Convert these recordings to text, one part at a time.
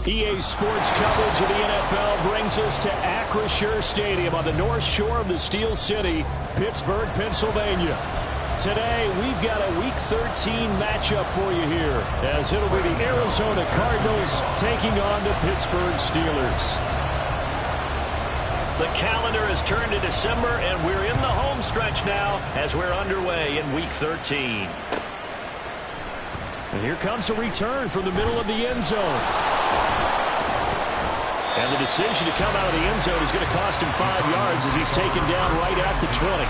EA Sports coverage of the NFL brings us to Acrisure Stadium on the north shore of the Steel City, Pittsburgh, Pennsylvania. Today, we've got a Week 13 matchup for you here, as it'll be the Arizona Cardinals taking on the Pittsburgh Steelers. The calendar has turned to December, and we're in the home stretch now as we're underway in Week 13. And here comes a return from the middle of the end zone. And the decision to come out of the end zone is going to cost him 5 yards as he's taken down right at the 20.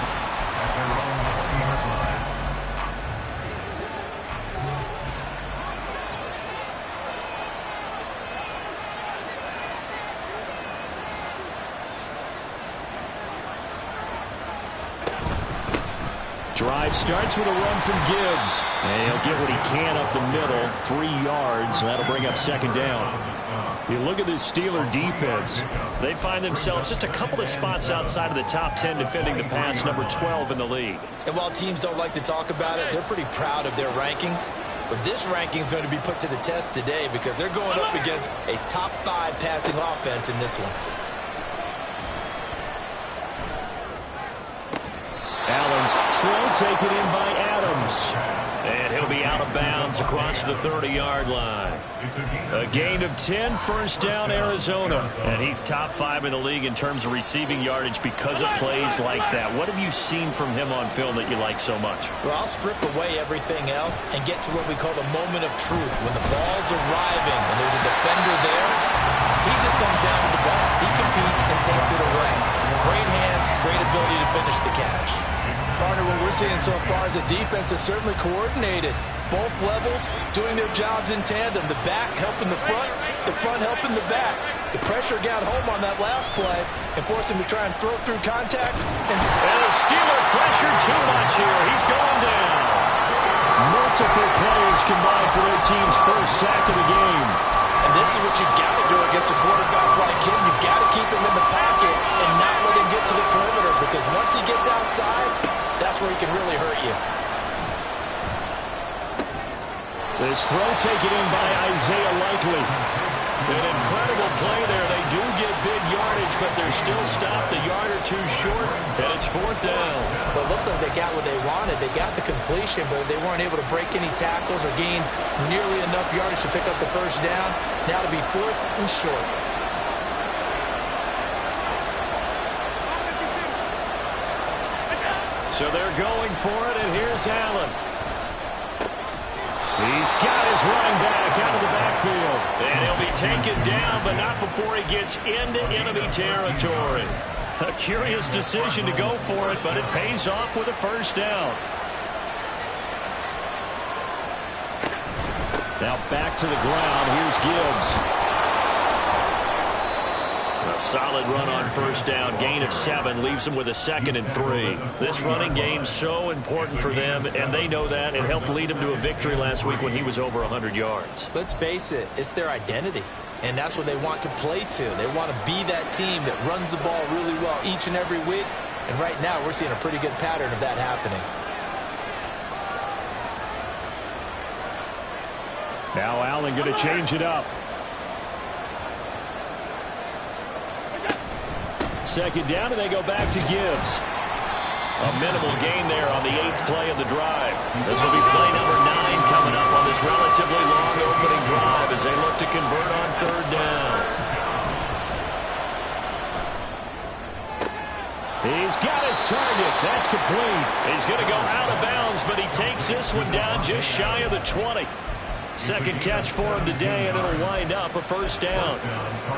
Drive starts with a run from Gibbs. And he'll get what he can up the middle, 3 yards. That'll bring up second down. You look at this Steeler defense. They find themselves just a couple of spots outside of the top 10 defending the pass, number 12 in the league. And while teams don't like to talk about it, they're pretty proud of their rankings. But this ranking is going to be put to the test today because they're going up against a top 5 passing offense in this one. Allen's throw taken in by Adams. And he'll be out of bounds across the 30-yard line. A gain of 10, first down, Arizona. And he's top 5 in the league in terms of receiving yardage because of plays like that. What have you seen from him on film that you like so much? Well, I'll strip away everything else and get to what we call the moment of truth. When the ball's arriving and there's a defender there, he just comes down with the ball. He competes and takes it away. Great hands, great ability to finish the catch. Partner, what we're seeing so far is a defense that's certainly coordinated. Both levels doing their jobs in tandem. The back helping the front helping the back. The pressure got home on that last play and forced him to try and throw through contact. And the Steeler pressure too much here. He's going down. Multiple players combined for their team's first sack of the game. And this is what you've got to do against a quarterback like him. You've got to keep him in the pocket and not let him get to the perimeter, because once he gets outside, that's where he can really hurt you. This throw taken in by Isaiah Likely. An incredible play there. They do get big yardage, but they're still stopped a yard or two short, and it's 4th down. Well, it looks like they got what they wanted. They got the completion, but they weren't able to break any tackles or gain nearly enough yardage to pick up the first down. Now to be 4th and short. So they're going for it, and here's Allen. He's got his running back out of the backfield. And he'll be taken down, but not before he gets into enemy territory. A curious decision to go for it, but it pays off with a first down. Now back to the ground. Here's Gibbs. A solid run on first down. Gain of 7 leaves them with a 2nd and 3. This running game's so important for them, and they know that. It helped lead them to a victory last week when he was over 100 yards. Let's face it, it's their identity, and that's what they want to play to. They want to be that team that runs the ball really well each and every week, and right now we're seeing a pretty good pattern of that happening. Now Allen going to change it up. Second down, and they go back to Gibbs. A minimal gain there on the 8th play of the drive. This will be play number 9 coming up on this relatively long opening drive as they look to convert on 3rd down. He's got his target. That's complete. He's going to go out of bounds, but he takes this one down just shy of the 20. Second catch for him today, and it'll wind up a first down.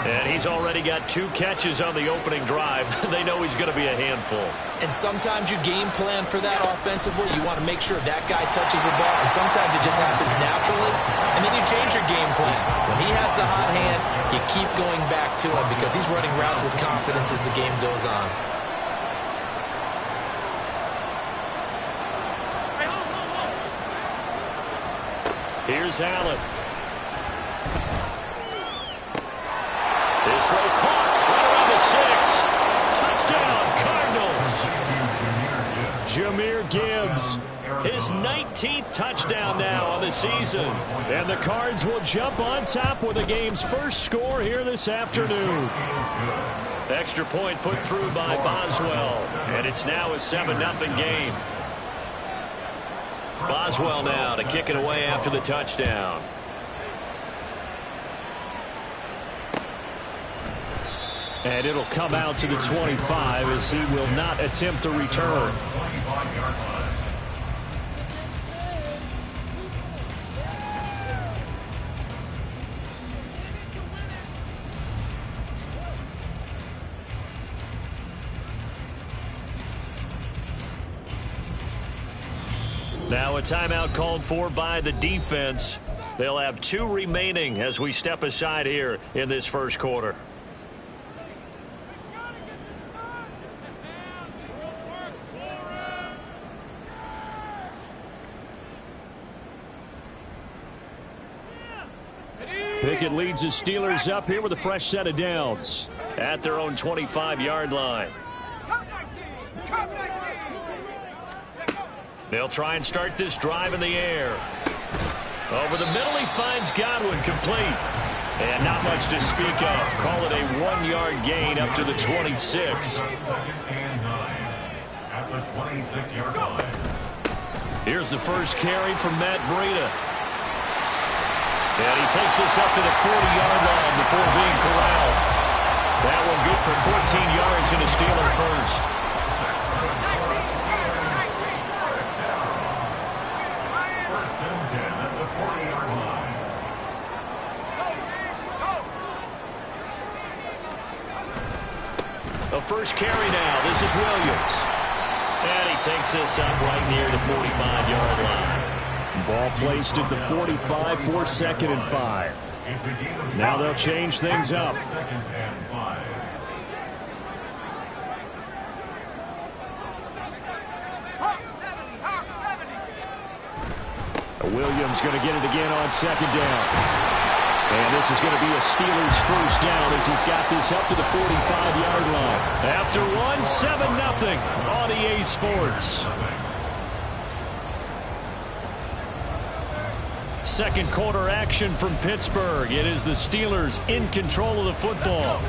And he's already got 2 catches on the opening drive. They know he's going to be a handful. And sometimes you game plan for that offensively. You want to make sure that guy touches the ball, and sometimes it just happens naturally. And then you change your game plan. When he has the hot hand, you keep going back to him because he's running routes with confidence as the game goes on. Here's Allen. This throw caught right around the 6. Touchdown, Cardinals. Jahmyr Gibbs. His his 19th touchdown now on the season. And the Cards will jump on top with the game's first score here this afternoon. Extra point put through by Boswell. And it's now a 7-0 game. Boswell now to kick it away after the touchdown. And it'll come out to the 25 as he will not attempt to return. Now a timeout called for by the defense. They'll have 2 remaining as we step aside here in this first quarter. Pickett leads the Steelers up here with a fresh set of downs. At their own 25-yard line. They'll try and start this drive in the air. Over the middle, he finds Godwin complete. And not much to speak of. Call it a 1-yard gain up to the 26. Here's the first carry from Matt Breida. And he takes this up to the 40-yard line before being corralled. That one good for 14 yards and a Steeler first. A first carry now. This is Williams. And he takes this up right near the 45-yard line. Ball placed at the 45 for 2nd and 5. Now they'll change things up. Williams going to get it again on 2nd down. And this is going to be a Steelers first down as he's got this up to the 45-yard line. After one, 7-0 on EA Sports. Second quarter action from Pittsburgh. It is the Steelers in control of the football.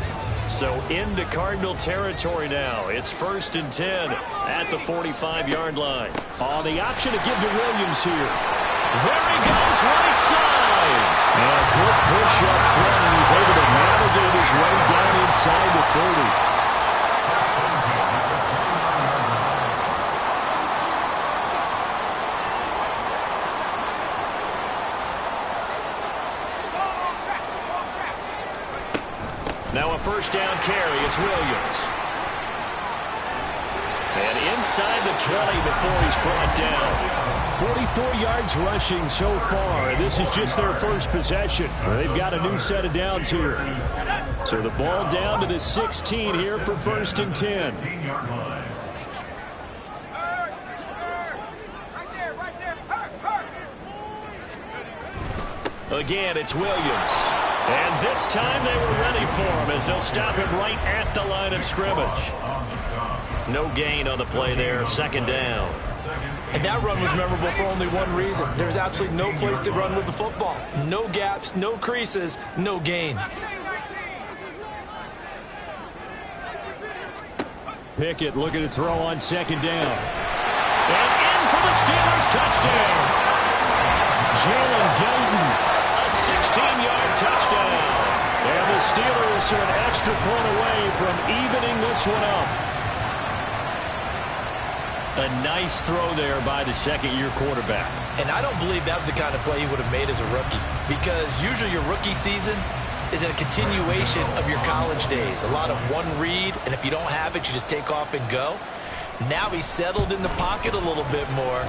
So into Cardinal territory now. It's 1st and 10 at the 45-yard line. On the option to give to Williams here. There he goes, right side. And a good push up front, and he's able to navigate his way down inside the 30. Now a first down carry. It's Williams. And inside the 20 before he's brought down. 44 yards rushing so far, and this is just their first possession. They've got a new set of downs here. So the ball down to the 16 here for 1st and 10. Again, it's Williams. And this time they were ready for him as they'll stop him right at the line of scrimmage. No gain on the play there, 2nd down. And that run was memorable for only one reason. There's absolutely no place to run with the football. No gaps, no creases, no gain. Pickett looking to throw on 2nd down. And in for the Steelers touchdown. Jalen Guyton. A 16-yard touchdown. And the Steelers are an extra point away from evening this one up. A nice throw there by the 2nd-year quarterback. And I don't believe that was the kind of play he would have made as a rookie, because usually your rookie season is a continuation of your college days. A lot of one read, and if you don't have it, you just take off and go. Now he's settled in the pocket a little bit more,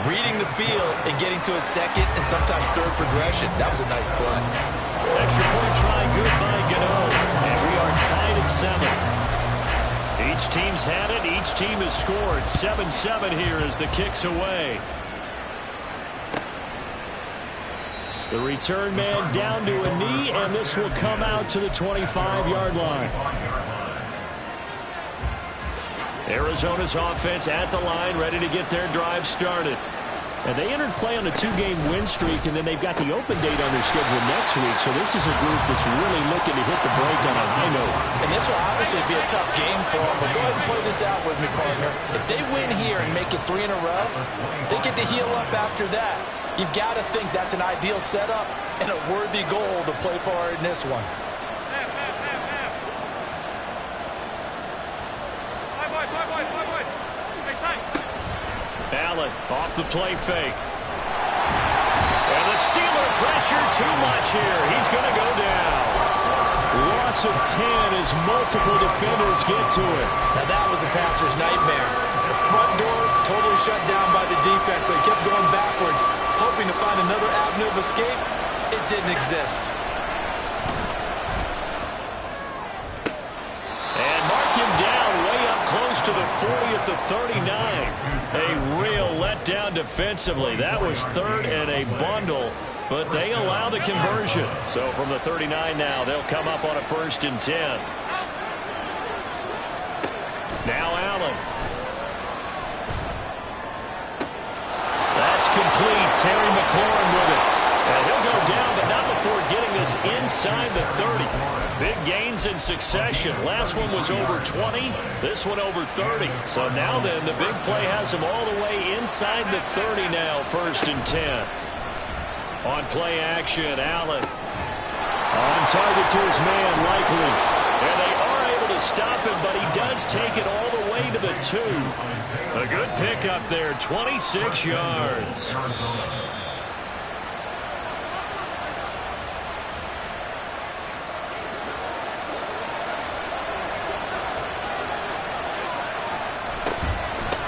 reading the field and getting to a 2nd and sometimes 3rd progression. That was a nice play. Extra point try good by Gano. And we are tied at 7. Each team's had it. Each team has scored. 7-7 here as the kick's away. The return man down to a knee, and this will come out to the 25-yard line. Arizona's offense at the line, ready to get their drive started. And they entered play on a 2-game win streak, and then they've got the open date on their schedule next week. So this is a group that's really looking to hit the break on a high note. And this will obviously be a tough game for them, but go ahead and play this out with me, partner. If they win here and make it 3 in a row, they get to heal up after that. You've got to think that's an ideal setup and a worthy goal to play for in this one. Allen off the play fake. And the Steeler pressure too much here. He's going to go down. Loss of 10 as multiple defenders get to it. Now that was a passer's nightmare. The front door totally shut down by the defense, so he kept going backwards, hoping to find another avenue of escape. It didn't exist. And mark him down way up close to the 40 at the 39. A real letdown defensively. That was 3rd and a bundle, but they allow the conversion. So from the 39 now, they'll come up on a 1st and 10. Now Allen. That's complete. Terry McLaurin with it. And he'll go down, but not before getting this inside the 30. Big gains in succession. Last one was over 20. This one over 30. So now then, the big play has him all the way inside the 30 now, 1st and 10. On play action, Allen. On target to his man, Likely. And they are able to stop him, but he does take it all the way to the 2. A good pickup there, 26 yards.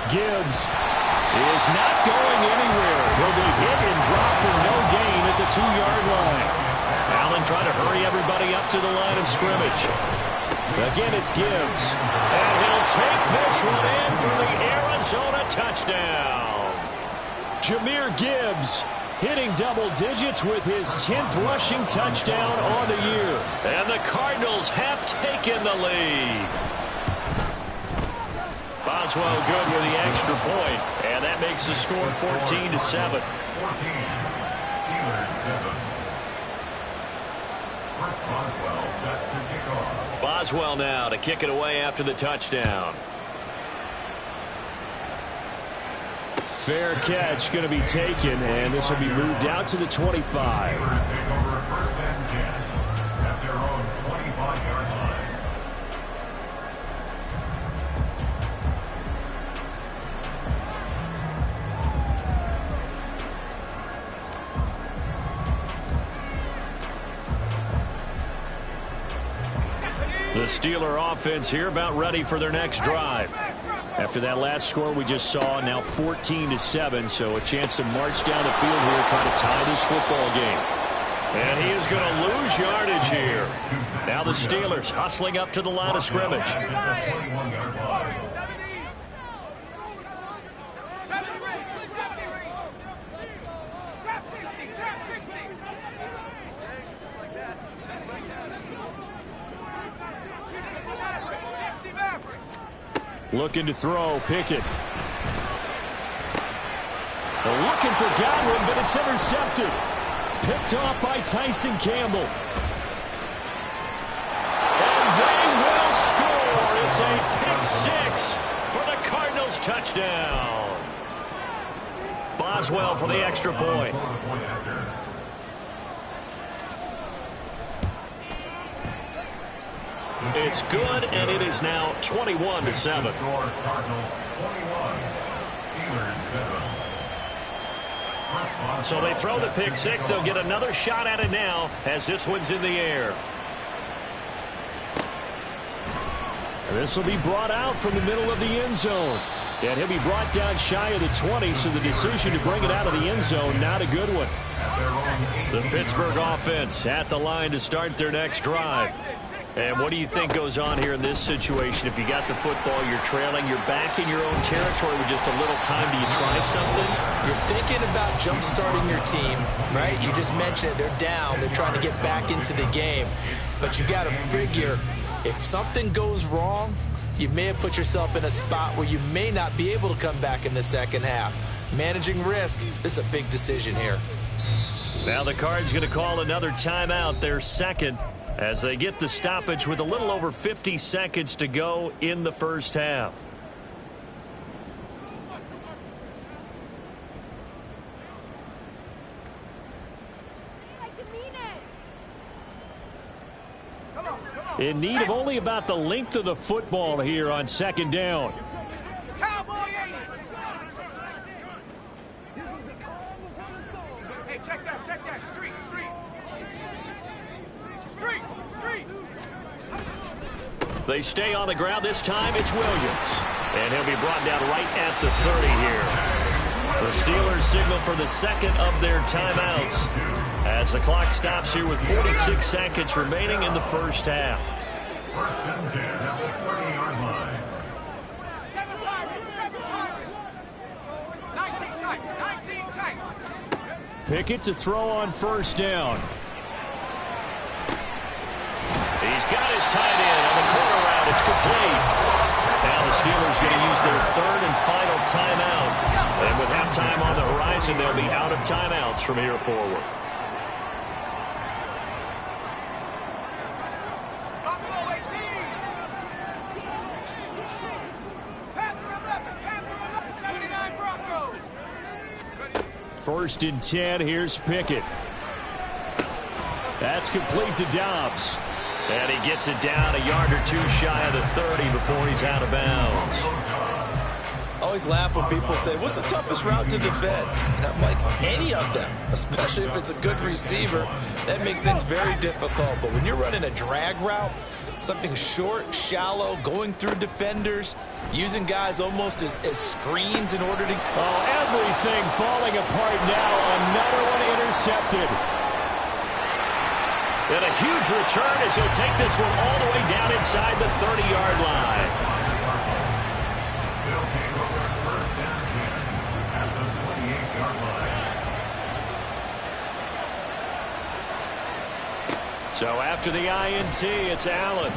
Gibbs is not going anywhere. He'll be hit and dropped for no gain at the 2-yard line. Allen trying to hurry everybody up to the line of scrimmage. Again, it's Gibbs. And he'll take this one in for the Arizona touchdown. Jahmyr Gibbs hitting double digits with his 10th rushing touchdown on the year. And the Cardinals have taken the lead. Boswell good with the extra point, and that makes the score 14-7. 14, Steelers 7. First Boswell set to kick off. Boswell now to kick it away after the touchdown. Fair catch going to be taken, and this will be moved out to the 25. Steelers take over 1st and 10 at their own 25-yard line. The Steeler offense here about ready for their next drive. After that last score we just saw, now 14-7, so a chance to march down the field here, try to tie this football game. And he is going to lose yardage here. Now the Steelers hustling up to the line of scrimmage. Looking to throw, Pickett. Looking for Godwin, but it's intercepted. Picked off by Tyson Campbell. And they will score. It's a pick-6 for the Cardinals touchdown. Boswell for the extra point. It's good, and it is now 21-7. Cardinals 21, Steelers 7. So they throw the pick-6. They'll get another shot at it now as this one's in the air. This will be brought out from the middle of the end zone. And he'll be brought down shy of the 20, so the decision to bring it out of the end zone, not a good one. The Pittsburgh offense at the line to start their next drive. And what do you think goes on here in this situation? If you got the football, you're trailing, you're back in your own territory with just a little time. Do you try something? You're thinking about jump-starting your team, right? You just mentioned it. They're down. They're trying to get back into the game. But you got to figure, if something goes wrong, you may have put yourself in a spot where you may not be able to come back in the second half. managing risk. This is a big decision here. Now the Cards going to call another timeout, their second, as they get the stoppage with a little over 50 seconds to go in the first half. In need of only about the length of the football here on second down. Hey, check that. Street. They stay on the ground. This time it's Williams. And he'll be brought down right at the 30 here. The Steelers signal for the second of their timeouts as the clock stops here with 46 seconds remaining in the first half. First and 10 at the 30-yard line. 19 tight. Pickett to throw on first down. He's got his tight end on the corner route. It's complete. Now the Steelers going to use their third and final timeout. And with halftime on the horizon, they'll be out of timeouts from here forward. First and 10, here's Pickett. That's complete to Dobbs. And he gets it down a yard or two shy of the 30 before he's out of bounds. Always laugh when people say, what's the toughest route to defend? And I'm like, any of them, especially if it's a good receiver. That makes things very difficult. But when you're running a drag route, something short, shallow, going through defenders, using guys almost as screens in order to... Oh, everything falling apart now. Another one intercepted. And a huge return as he'll take this one all the way down inside the 30-yard line. They'll take over first and 10 at the 28-yard line. So after the INT, it's Allen.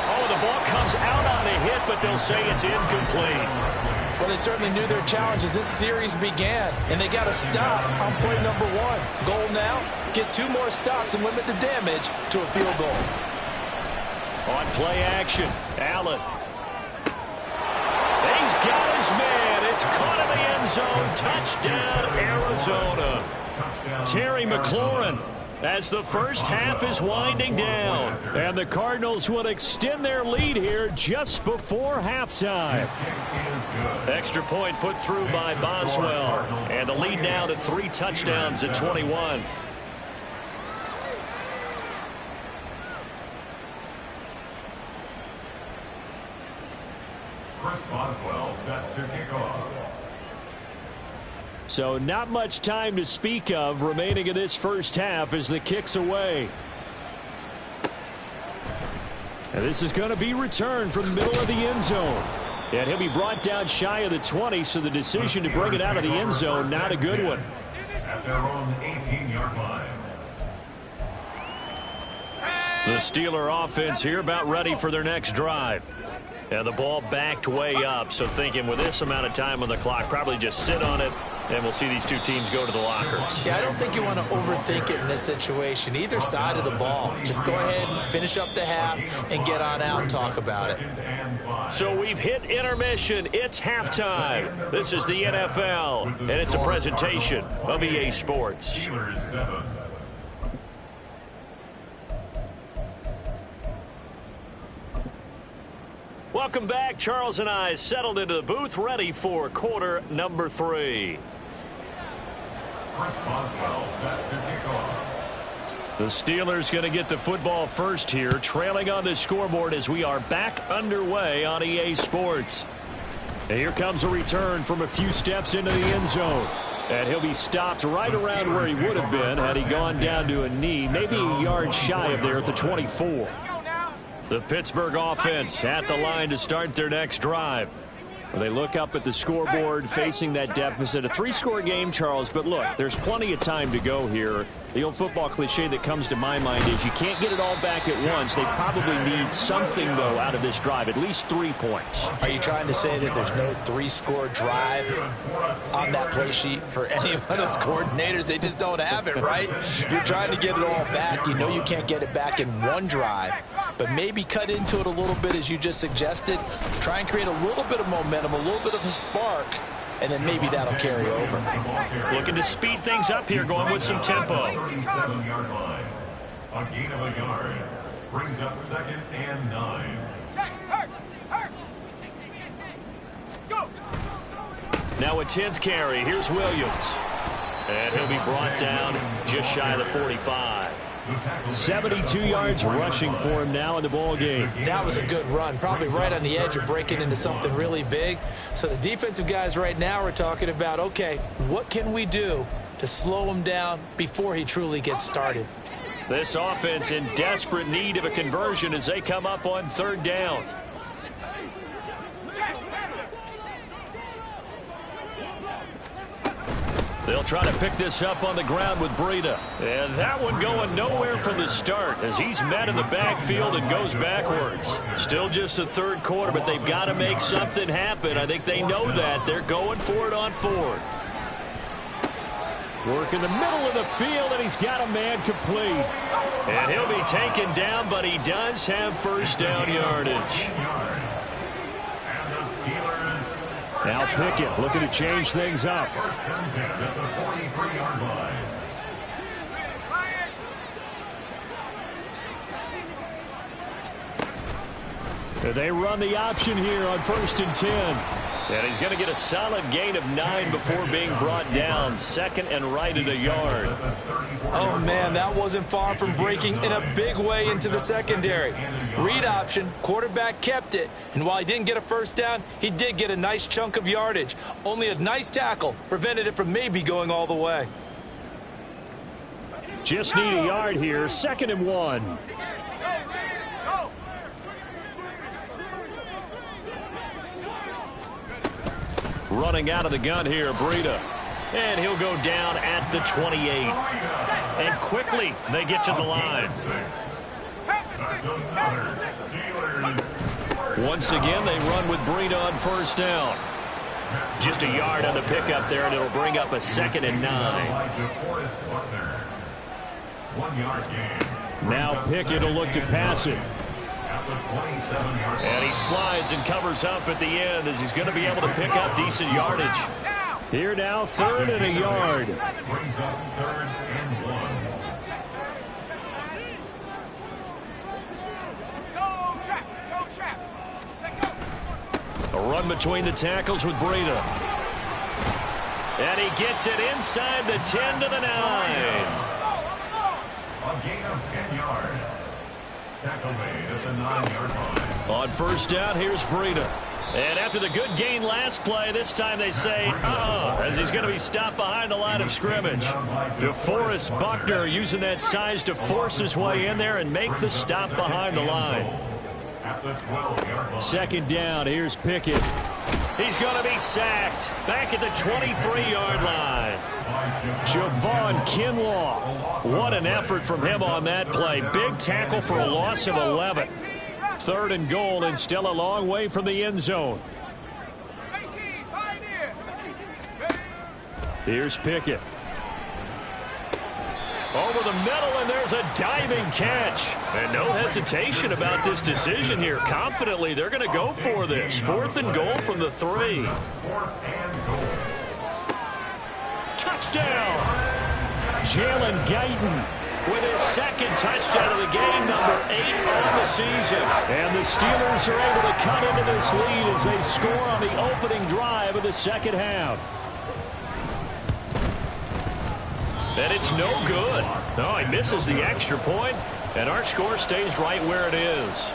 Oh, the ball comes out on a hit, but they'll say it's incomplete. Well, they certainly knew their challenge as this series began, and they got to stop on play number 1. Goal now, get 2 more stops and limit the damage to a field goal. On play action, Allen. He's got his man. It's caught in the end zone. Touchdown, Arizona. Terry McLaurin, as the first half is winding down. And the Cardinals will extend their lead here just before halftime. Extra point put through by Boswell. And the lead now to 3 touchdowns at 21. Chris Boswell set to kick off. So not much time to speak of remaining in this first half as the kick's away. And this is going to be returned from the middle of the end zone. And he'll be brought down shy of the 20, so the decision to bring it out of the end zone, not a good one. At their own 18-yard line. The Steeler offense here about ready for their next drive. And the ball backed way up, so thinking with this amount of time on the clock, probably just sit on it, and we'll see these two teams go to the lockers. Yeah, I don't think you want to overthink it in this situation. Either side of the ball. Just go ahead and finish up the half and get on out and talk about it. So we've hit intermission. It's halftime. This is the NFL, and it's a presentation of EA Sports. Steelers 7. Welcome back. Charles and I settled into the booth, ready for quarter number 3. Chris Boswell set to kick off. The Steelers going to get the football first here, trailing on the scoreboard as we are back underway on EA Sports. And here comes a return from a few steps into the end zone. And he'll be stopped right around where he would have been had he gone down to a knee, maybe a yard shy of there at the 24. The Pittsburgh offense at the line to start their next drive. They look up at the scoreboard facing that deficit. A 3-score game, Charles, but look, there's plenty of time to go here. The old football cliche that comes to my mind is you can't get it all back at once. They probably need something, though, out of this drive, at least 3 points. Are you trying to say that there's no 3-score drive on that play sheet for any of those coordinators? They just don't have it, right? You're trying to get it all back. You know you can't get it back in one drive, but maybe cut into it a little bit as you just suggested. Try and create a little bit of momentum, a little bit of a spark, and then maybe that'll carry over. Looking to speed things up here, going with some tempo. 37-yard line. A gain of a yard. Brings up 2nd and 9. Now a 10th carry. Here's Williams. And he'll be brought down just shy of the 45. 72 yards rushing for him now in the ball game. That was a good run, probably right on the edge of breaking into something really big. So the defensive guys right now are talking about, okay, what can we do to slow him down before he truly gets started? This offense in desperate need of a conversion as they come up on 3rd down. They'll try to pick this up on the ground with Breida. And that one going nowhere from the start as he's met in the backfield and goes backwards. Still just the 3rd quarter, but they've got to make something happen. I think they know that. They're going for it on 4th. Work in the middle of the field, and he's got a man complete. And he'll be taken down, but he does have 1st down yardage. Now Pickett looking to change things up. They run the option here on 1st and 10. And he's going to get a solid gain of 9 before being brought down. 2nd and right at a yard. Oh, man, that wasn't far from breaking in a big way into the secondary. Read option, quarterback kept it, and while he didn't get a 1st down, he did get a nice chunk of yardage. Only a nice tackle prevented it from maybe going all the way. Just need a yard here, 2nd and 1. Running out of the gun here, Breida. And he'll go down at the 28. And quickly they get to the line. Once again, they run with Breida on 1st down. Just a yard on the pickup there, and it'll bring up a 2nd and 9. Now Pickett will look to pass it. And he slides and covers up at the end as he's going to be able to pick up decent yardage. Here now, 3rd and a yard. Brings up 3rd and 1. A run between the tackles with Breida. And he gets it inside the 10 to the 9. A gain of 10 yards. Tackle made at the 9-yard line. On 1st down, here's Breida. And after the good gain last play, this time they say, as he's going to be stopped behind the line of scrimmage. DeForest Buckner using that size to force his way in there and make the stop behind the line. At the 12-yard line. 2nd down, here's Pickett. He's going to be sacked back at the 23-yard line. Javon Kinlaw. What an effort from him on that play. Big tackle for a loss of 11. 3rd and goal, and still a long way from the end zone. Here's Pickett. Over the middle, and there's a diving catch. And no hesitation about this decision here. Confidently, they're going to go for this. 4th and goal from the 3. Touchdown! Jalen Guyton with his 2nd touchdown of the game, number 8 on the season. And the Steelers are able to cut into this lead as they score on the opening drive of the 2nd half. And it's no good. No, he misses the extra point, and our score stays right where it is.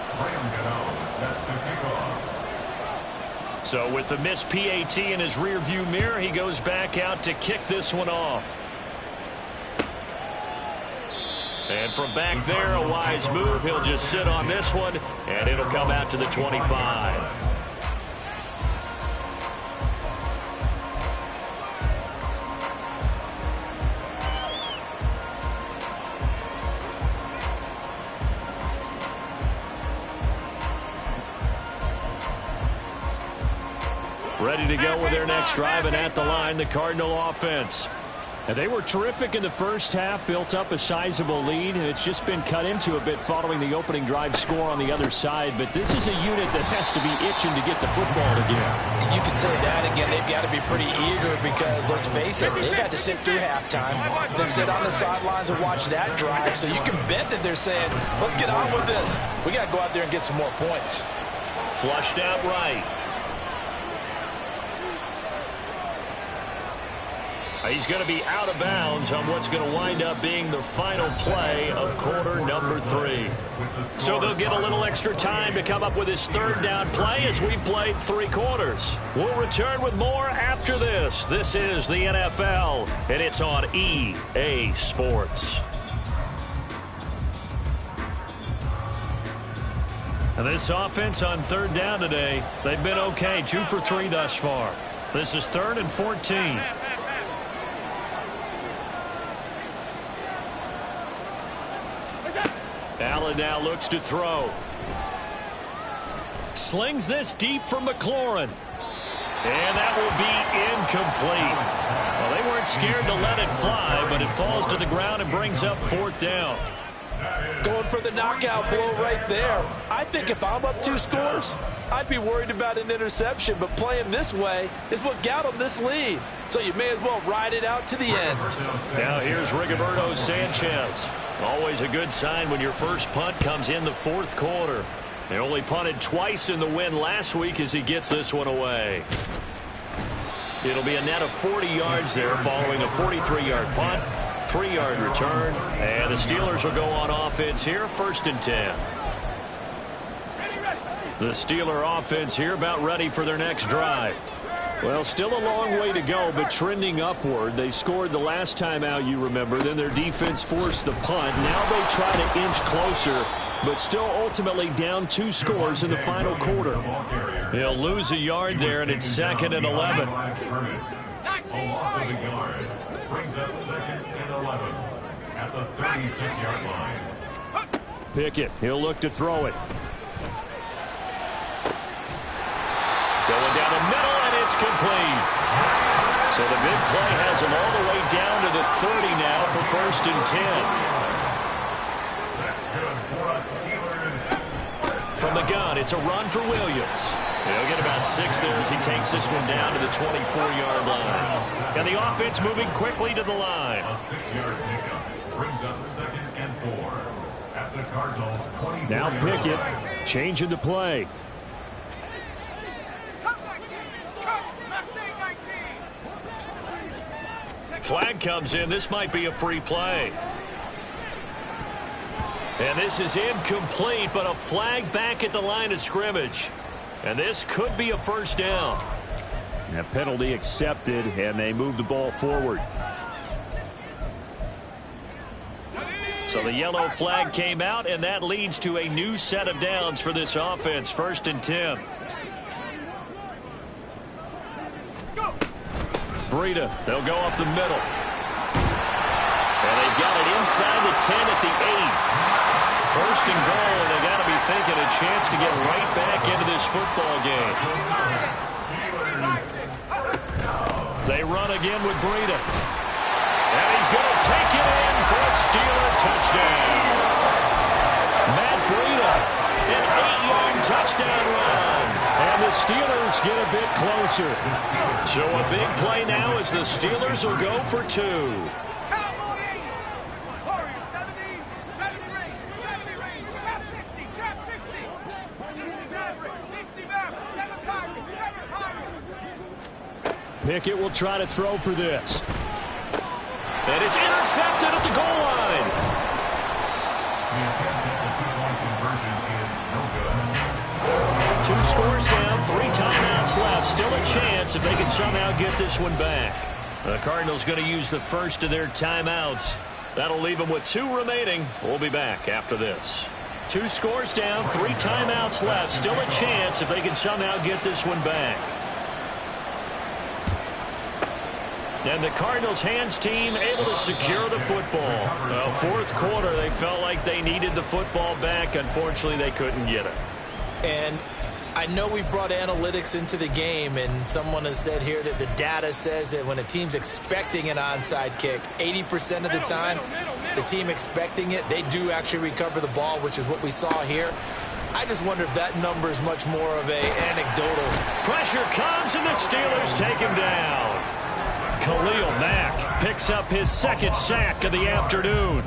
So with the missed PAT in his rearview mirror, he goes back out to kick this one off. And from back there, a wise move. He'll just sit on this one, and it'll come out to the 25. Ready to go with their next drive, and at the line, the Cardinal offense. And they were terrific in the first half, built up a sizable lead, and it's just been cut into a bit following the opening drive score on the other side. But this is a unit that has to be itching to get the football again. You can say that again. They've got to be pretty eager because, let's face it, they've had to sit through halftime, then sit on the sidelines and watch that drive. So you can bet that they're saying, let's get on with this. We got to go out there and get some more points. Flushed out right. He's going to be out of bounds on what's going to wind up being the final play of quarter number 3. So they'll get a little extra time to come up with his third down play as we've played 3 quarters. We'll return with more after this. This is the NFL, and it's on EA Sports. And this offense on third down today, they've been okay, 2 for 3 thus far. This is 3rd and 14. Allen now looks to throw. Slings this deep from McLaurin. And that will be incomplete. Well, they weren't scared to let it fly, but it falls to the ground and brings up 4th down. Going for the knockout blow right there. I think if I'm up 2 scores, I'd be worried about an interception, but playing this way is what got them this lead. So you may as well ride it out to the end. Now here's Rigoberto Sanchez. Always a good sign when your first punt comes in the 4th quarter. They only punted twice in the win last week as he gets this one away. It'll be a net of 40 yards there following a 43-yard punt, 3-yard return, and the Steelers will go on offense here, 1st and 10. The Steeler offense here about ready for their next drive. Well, still a long way to go, but trending upward. They scored the last time out, you remember. Then their defense forced the punt. Now they try to inch closer, but still ultimately down 2 scores in the final quarter. They'll lose a yard there, and it's 2nd and 11. A loss of a yard brings up 2nd and 11 at the 36-yard line. Pickett, he'll look to throw it. Going down the middle, and it's complete. So the big play has him all the way down to the 30 now for 1st and 10. That's good for us Steelers. From the gun, it's a run for Williams. He'll get about 6 there as he takes this one down to the 24-yard line. And the offense moving quickly to the line. A 6-yard pickup brings up 2nd and 4 at the Cardinals' 24. Now Pickett changing the play. Flag comes in. This might be a free play. And this is incomplete, but a flag back at the line of scrimmage. And this could be a 1st down. A penalty accepted, and they move the ball forward. So the yellow flag came out, and that leads to a new set of downs for this offense. 1st and 10. Breida, they'll go up the middle. And they've got it inside the 10 at the 8. 1st and goal, and they got to be thinking a chance to get right back into this football game. They run again with Breida. And he's going to take it in for a Steeler touchdown. Matt Breida, an 8-yard touchdown run. And the Steelers get a bit closer. So a big play now as the Steelers will go for 2. Pickett will try to throw for this. And it's intercepted at the goal line. The attempt at the 2-point conversion is no good. 2 scores down, 3 timeouts left. Still a chance if they can somehow get this one back. The Cardinals going to use the 1st of their timeouts. That'll leave them with 2 remaining. We'll be back after this. 2 scores down, 3 timeouts left. Still a chance if they can somehow get this one back. And the Cardinals' hands team able to secure the football. Well, 4th quarter, they felt like they needed the football back. Unfortunately, they couldn't get it. And I know we've brought analytics into the game, and someone has said here that the data says that when a team's expecting an onside kick, 80% of the time, the team expecting it, they do actually recover the ball, which is what we saw here. I just wonder if that number is much more of a anecdotal. Pressure comes, and the Steelers take him down. Khalil Mack picks up his second sack of the afternoon.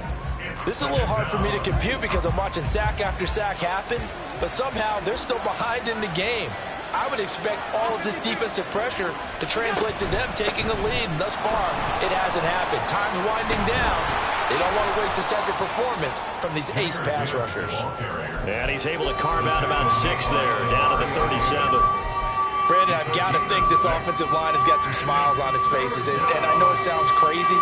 This is a little hard for me to compute because I'm watching sack after sack happen, but somehow they're still behind in the game. I would expect all of this defensive pressure to translate to them taking a lead, and thus far, it hasn't happened. Time's winding down. They don't want to waste a second performance from these ace pass rushers. And he's able to carve out about 6 there, down to the 37. Brandon, I've got to think this offensive line has got some smiles on its faces, and I know it sounds crazy,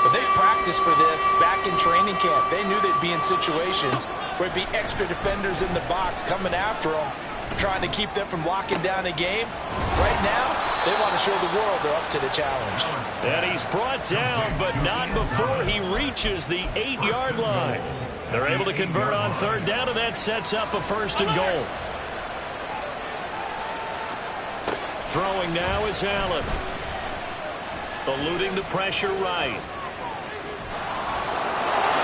but they practiced for this back in training camp. They knew they'd be in situations where it'd be extra defenders in the box coming after them, trying to keep them from locking down a game. Right now, they want to show the world they're up to the challenge. And he's brought down, but not before he reaches the 8-yard line. They're able to convert on third down, and that sets up a 1st and goal. Throwing now is Allen. Eluding the pressure right.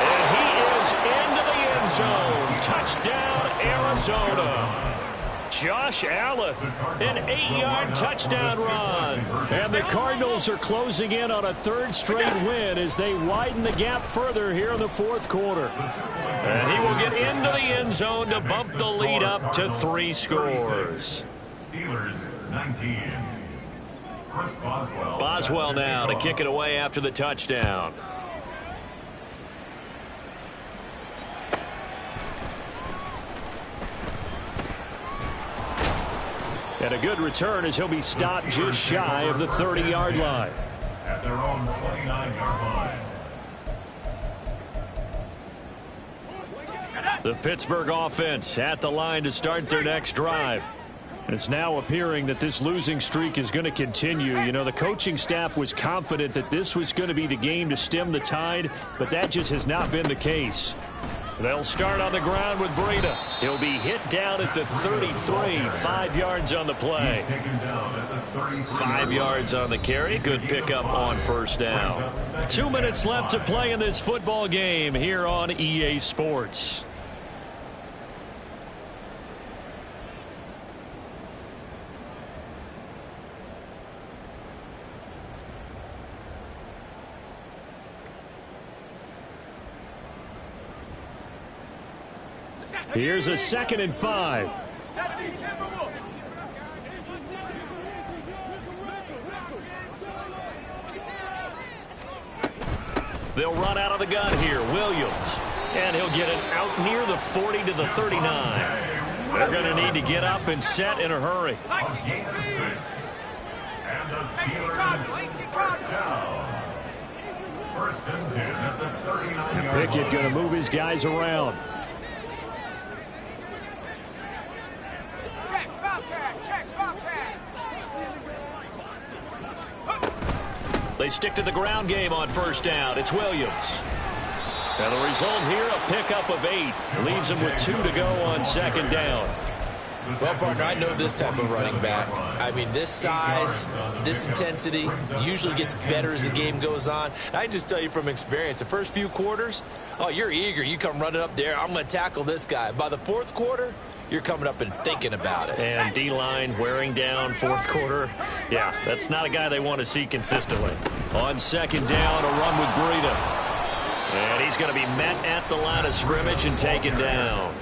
And he is into the end zone. Touchdown, Arizona. Josh Allen, an 8-yard touchdown run. And the Cardinals are closing in on a 3rd straight win as they widen the gap further here in the 4th quarter. And he will get into the end zone to bump the lead up to 3 scores. Steelers 19. Chris Boswell. Boswell now to kick it away after the touchdown. And a good return as he'll be stopped just shy of the 30-yard line. At their own 29-yard line. The Pittsburgh offense at the line to start their next drive. It's now appearing that this losing streak is going to continue. You know, the coaching staff was confident that this was going to be the game to stem the tide, but that just has not been the case. They'll start on the ground with Breida. He'll be hit down at the 33, 5 yards on the play. 5 yards on the carry. Good pickup on 1st down. 2 minutes left to play in this football game here on EA Sports. Here's a 2nd and 5. They'll run out of the gun here. Williams. And he'll get it out near the 40 to the 39. They're going to need to get up and set in a hurry. Gain to 6. And the Steelers 1st down. 1st and 10 at the 39-yard Pickett going to move his guys around. They stick to the ground game on 1st down. It's Williams. And the result here, a pickup of 8. Leaves him with 2 to go on 2nd down. Well, partner, I know this type of running back. I mean, this size, this intensity usually gets better as the game goes on. And I just tell you from experience, the first few quarters, oh, you're eager. You come running up there, I'm going to tackle this guy. By the 4th quarter, you're coming up and thinking about it. And D-line wearing down 4th quarter. Yeah, that's not a guy they want to see consistently. On 2nd down, a run with Breida. And he's going to be met at the line of scrimmage and taken down.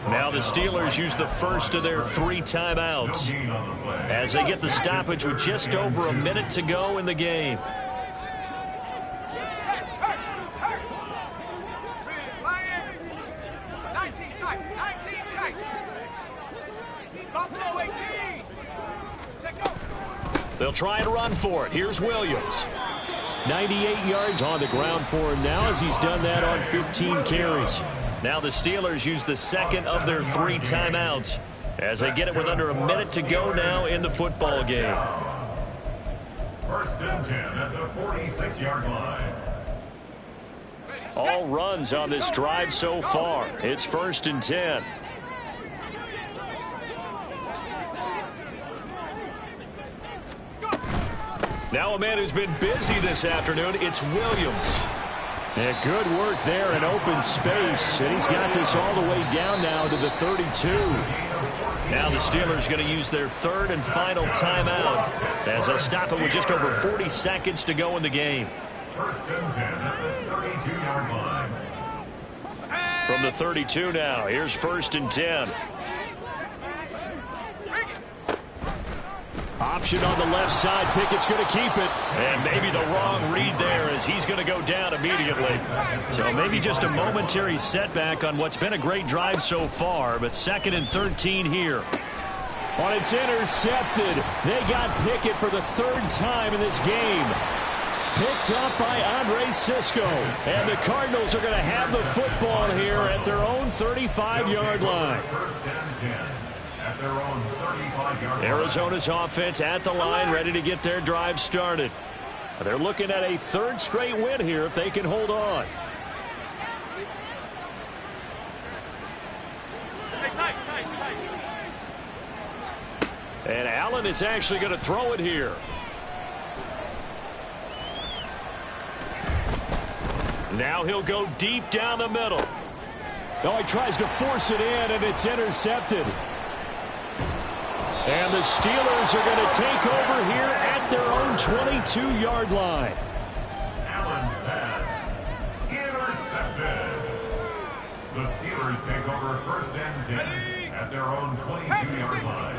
Now the Steelers use the first of their 3 timeouts as they get the stoppage with just over a minute to go in the game. They'll try and run for it. Here's Williams. 98 yards on the ground for him now as he's done that on 15 carries. Now the Steelers use the 2nd of their 3 timeouts as they get it with under a minute to go now in the football game. 1st and 10 at the 46-yard line. All runs on this drive so far. It's 1st and 10. Now a man who's been busy this afternoon, it's Williams. Yeah, good work there in open space. And he's got this all the way down now to the 32. Now the Steelers going to use their third and final timeout as they'll stop it with just over 40 seconds to go in the game. First and 10 at the 32-yard line. From the 32 now, here's first and 10. Option on the left side. Pickett's going to keep it. And maybe the wrong read there as he's going to go down immediately. So maybe just a momentary setback on what's been a great drive so far, but second and 13 here. On it's intercepted. They got Pickett for the third time in this game. Picked up by Andre Cisco. And the Cardinals are going to have the football here at their own 35-yard line. First and 10 at their own 35-yard line. Arizona's offense at the line, ready to get their drive started. They're looking at a third straight win here if they can hold on. And Allen is actually going to throw it here. Now he'll go deep down the middle. Oh, he tries to force it in, and it's intercepted. And the Steelers are going to take over here at their own 22-yard line. Allen's pass intercepted. The Steelers take over first and 10 at their own 22-yard line.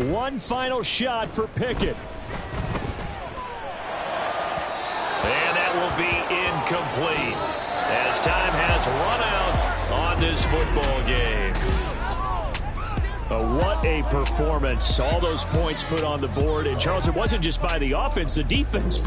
One final shot for Pickett. And that will be incomplete as time has run out on this football game. What a performance. All those points put on the board. And, Charles, it wasn't just by the offense. The defense